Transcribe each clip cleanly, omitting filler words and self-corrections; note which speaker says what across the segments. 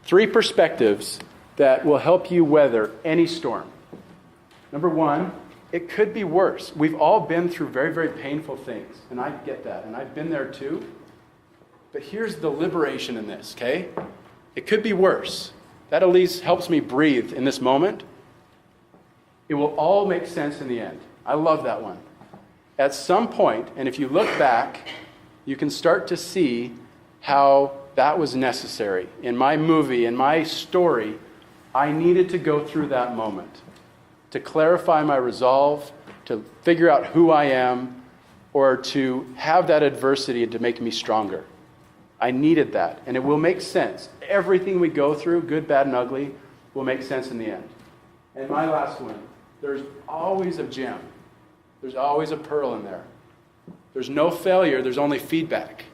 Speaker 1: 3 perspectives that will help you weather any storm. Number 1, it could be worse. We've all been through very, very painful things, and I get that, and I've been there too. But here's the liberation in this, okay? It could be worse. That at least helps me breathe in this moment. It will all make sense in the end. I love that one. At some point, and if you look back, you can start to see how that was necessary. In my movie, in my story, I needed to go through that moment to clarify my resolve, to figure out who I am, or to have that adversity to make me stronger. I needed that, and it will make sense. Everything we go through, good, bad, and ugly, will make sense in the end. And my last one, there's always a gem. There's always a pearl in there. There's no failure, there's only feedback.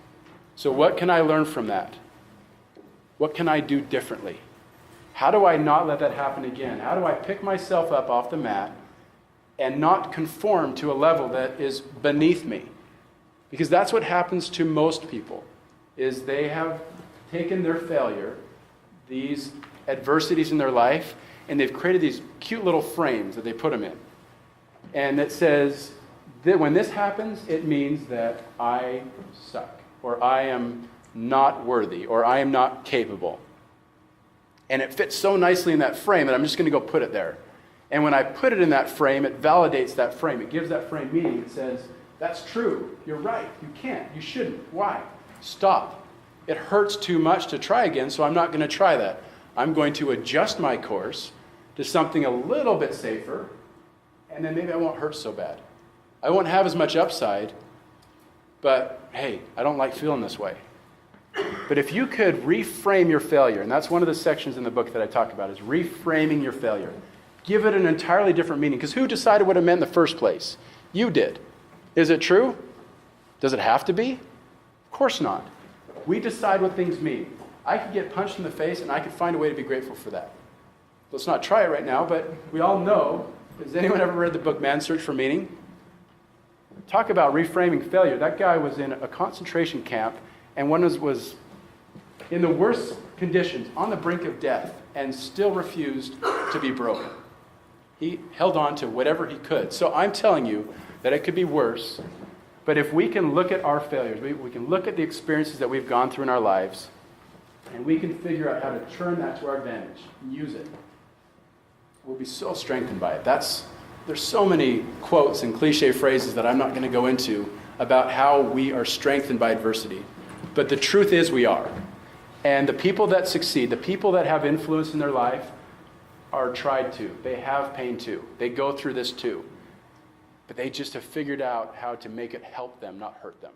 Speaker 1: So what can I learn from that? What can I do differently? How do I not let that happen again? How do I pick myself up off the mat and not conform to a level that is beneath me? Because that's what happens to most people, is they have taken their failure, these adversities in their life, and they've created these cute little frames that they put them in. And it says that when this happens, it means that I suck, or I am not worthy, or I am not capable. And it fits so nicely in that frame that I'm just going to go put it there. And when I put it in that frame, it validates that frame. It gives that frame meaning. It says, that's true. You're right. You can't. You shouldn't. Why? Stop. It hurts too much to try again, so I'm not going to try that. I'm going to adjust my course to something a little bit safer, and then maybe I won't hurt so bad. I won't have as much upside, but hey, I don't like feeling this way. But if you could reframe your failure, and that's one of the sections in the book that I talk about, is reframing your failure. Give it an entirely different meaning, because who decided what it meant in the first place? You did. Is it true? Does it have to be? Of course not. We decide what things mean. I could get punched in the face, and I could find a way to be grateful for that. Let's not try it right now, but we all know. Has anyone ever read the book Man's Search for Meaning? Talk about reframing failure. That guy was in a concentration camp, and one was in the worst conditions, on the brink of death, and still refused to be broken. He held on to whatever he could. So I'm telling you that it could be worse, but if we can look at our failures, we can look at the experiences that we've gone through in our lives, and we can figure out how to turn that to our advantage and use it, we'll be so strengthened by it. There's so many quotes and cliche phrases that I'm not going to go into about how we are strengthened by adversity. But the truth is we are. And the people that succeed, the people that have influence in their life, are tried too. They have pain too. They go through this too. But they just have figured out how to make it help them, not hurt them.